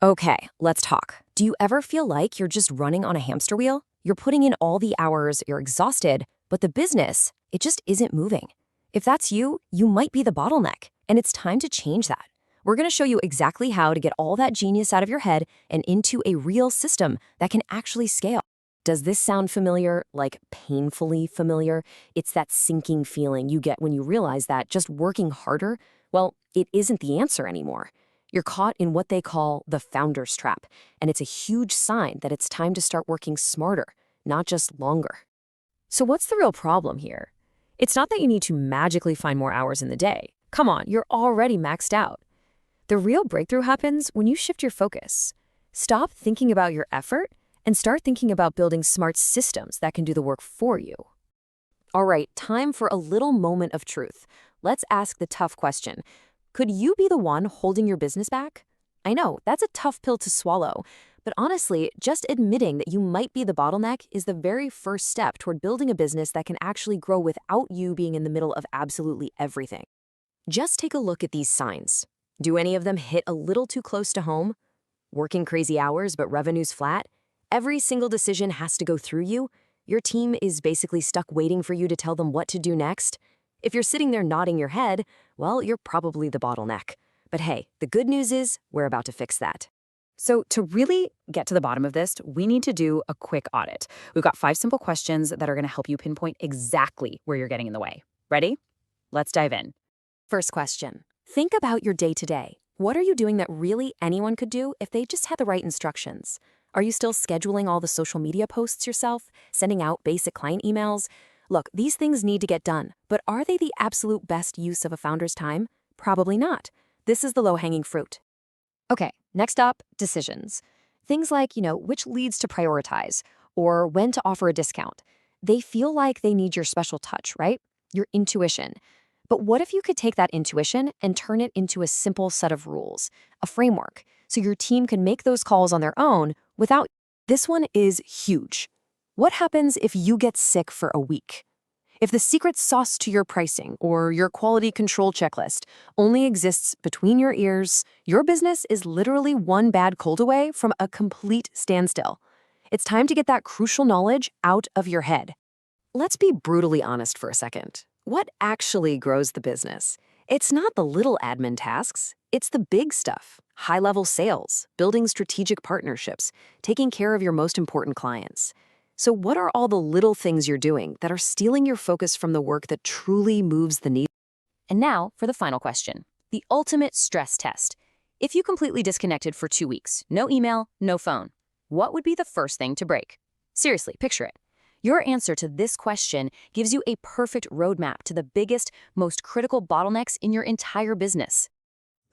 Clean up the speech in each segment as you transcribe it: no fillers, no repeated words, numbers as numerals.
Okay, let's talk. Do you ever feel like you're just running on a hamster wheel? You're putting in all the hours, you're exhausted, but the business, it just isn't moving. If that's you, you might be the bottleneck, and it's time to change that. We're going to show you exactly how to get all that genius out of your head and into a real system that can actually scale. Does this sound familiar, like painfully familiar? It's that sinking feeling you get when you realize that just working harder, well, it isn't the answer anymore. You're caught in what they call the founder's trap, and it's a huge sign that it's time to start working smarter, not just longer. So what's the real problem here? It's not that you need to magically find more hours in the day. Come on, you're already maxed out. The real breakthrough happens when you shift your focus. Stop thinking about your effort and start thinking about building smart systems that can do the work for you. All right, time for a little moment of truth. Let's ask the tough question. Could you be the one holding your business back? I know, that's a tough pill to swallow, but honestly, just admitting that you might be the bottleneck is the very first step toward building a business that can actually grow without you being in the middle of absolutely everything. Just take a look at these signs. Do any of them hit a little too close to home? Working crazy hours but revenue's flat? Every single decision has to go through you? Your team is basically stuck waiting for you to tell them what to do next? If you're sitting there nodding your head, well, you're probably the bottleneck. But hey, the good news is we're about to fix that. So to really get to the bottom of this, we need to do a quick audit. We've got 5 simple questions that are going to help you pinpoint exactly where you're getting in the way. Ready? Let's dive in. First question. Think about your day-to-day. What are you doing that really anyone could do if they just had the right instructions? Are you still scheduling all the social media posts yourself, sending out basic client emails? Look, these things need to get done, but are they the absolute best use of a founder's time? Probably not. This is the low-hanging fruit. Okay, next up, decisions. Things like, which leads to prioritize or when to offer a discount. They feel like they need your special touch, right? Your intuition. But what if you could take that intuition and turn it into a simple set of rules, a framework, so your team can make those calls on their own without... This one is huge. What happens if you get sick for a week? If the secret sauce to your pricing or your quality control checklist only exists between your ears, your business is literally one bad cold away from a complete standstill. It's time to get that crucial knowledge out of your head. Let's be brutally honest for a second. What actually grows the business? It's not the little admin tasks. It's the big stuff. High-level sales, building strategic partnerships, taking care of your most important clients. So what are all the little things you're doing that are stealing your focus from the work that truly moves the needle? And now for the final question, the ultimate stress test. If you completely disconnected for 2 weeks, no email, no phone, what would be the first thing to break? Seriously, picture it. Your answer to this question gives you a perfect roadmap to the biggest, most critical bottlenecks in your entire business.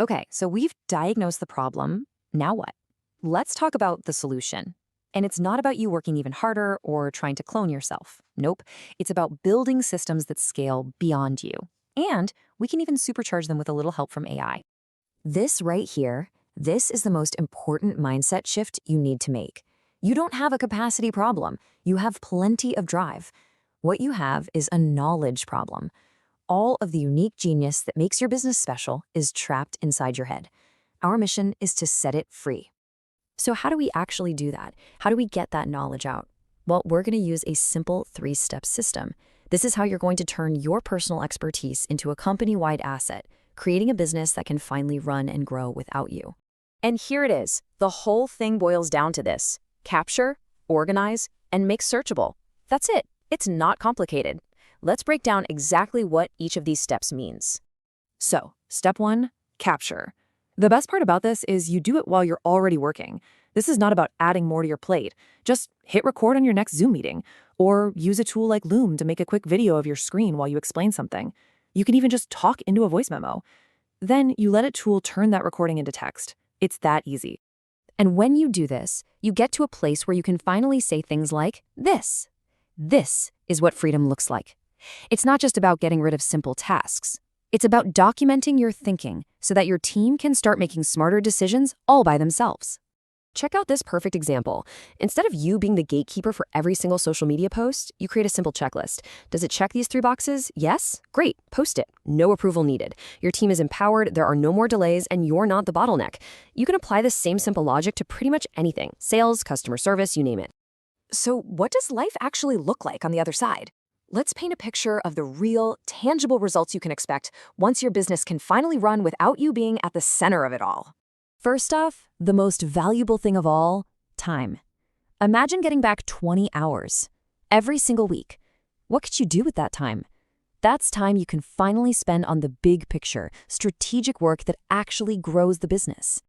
Okay, so we've diagnosed the problem. Now what? Let's talk about the solution. And it's not about you working even harder or trying to clone yourself. Nope. It's about building systems that scale beyond you. And we can even supercharge them with a little help from AI. This right here, this is the most important mindset shift you need to make. You don't have a capacity problem. You have plenty of drive. What you have is a knowledge problem. All of the unique genius that makes your business special is trapped inside your head. Our mission is to set it free. So how do we actually do that? How do we get that knowledge out? Well, we're going to use a simple 3-step system. This is how you're going to turn your personal expertise into a company-wide asset, creating a business that can finally run and grow without you. And here it is. The whole thing boils down to this. Capture, organize, and make searchable. That's it. It's not complicated. Let's break down exactly what each of these steps means. So, step 1, capture. The best part about this is you do it while you're already working. This is not about adding more to your plate. Just hit record on your next Zoom meeting, or use a tool like Loom to make a quick video of your screen while you explain something. You can even just talk into a voice memo. Then you let a tool turn that recording into text. It's that easy. And when you do this, you get to a place where you can finally say things like this. This is what freedom looks like. It's not just about getting rid of simple tasks. It's about documenting your thinking so that your team can start making smarter decisions all by themselves. Check out this perfect example. Instead of you being the gatekeeper for every single social media post, you create a simple checklist. Does it check these 3 boxes? Yes? Great, post it. No approval needed. Your team is empowered, there are no more delays, and you're not the bottleneck. You can apply this same simple logic to pretty much anything: sales, customer service, you name it. So, what does life actually look like on the other side? Let's paint a picture of the real, tangible results you can expect once your business can finally run without you being at the center of it all. First off, the most valuable thing of all, time. Imagine getting back 20 hours every single week. What could you do with that time? That's time you can finally spend on the big picture, strategic work that actually grows the business.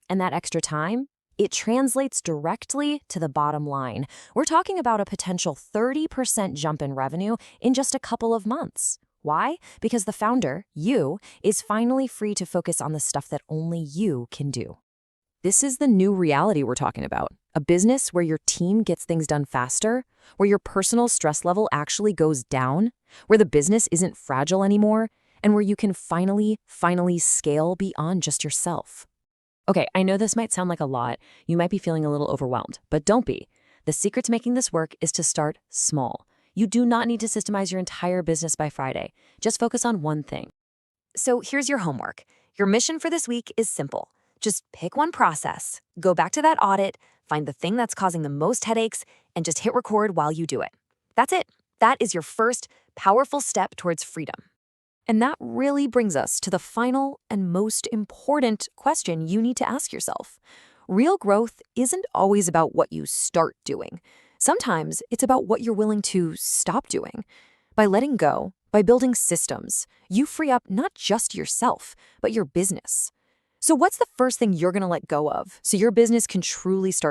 And that extra time, it translates directly to the bottom line. We're talking about a potential 30% jump in revenue in just a couple of months. Why? Because the founder, you, is finally free to focus on the stuff that only you can do. This is the new reality we're talking about. A business where your team gets things done faster, where your personal stress level actually goes down, where the business isn't fragile anymore, and where you can finally scale beyond just yourself. Okay, I know this might sound like a lot. You might be feeling a little overwhelmed, but don't be. The secret to making this work is to start small. You do not need to systemize your entire business by Friday. Just focus on one thing. So here's your homework. Your mission for this week is simple. Just pick one process, go back to that audit, find the thing that's causing the most headaches, and just hit record while you do it. That's it. That is your first powerful step towards freedom. And that really brings us to the final and most important question you need to ask yourself. Real growth isn't always about what you start doing. Sometimes it's about what you're willing to stop doing. By letting go, by building systems, you free up not just yourself, but your business. So what's the first thing you're going to let go of so your business can truly start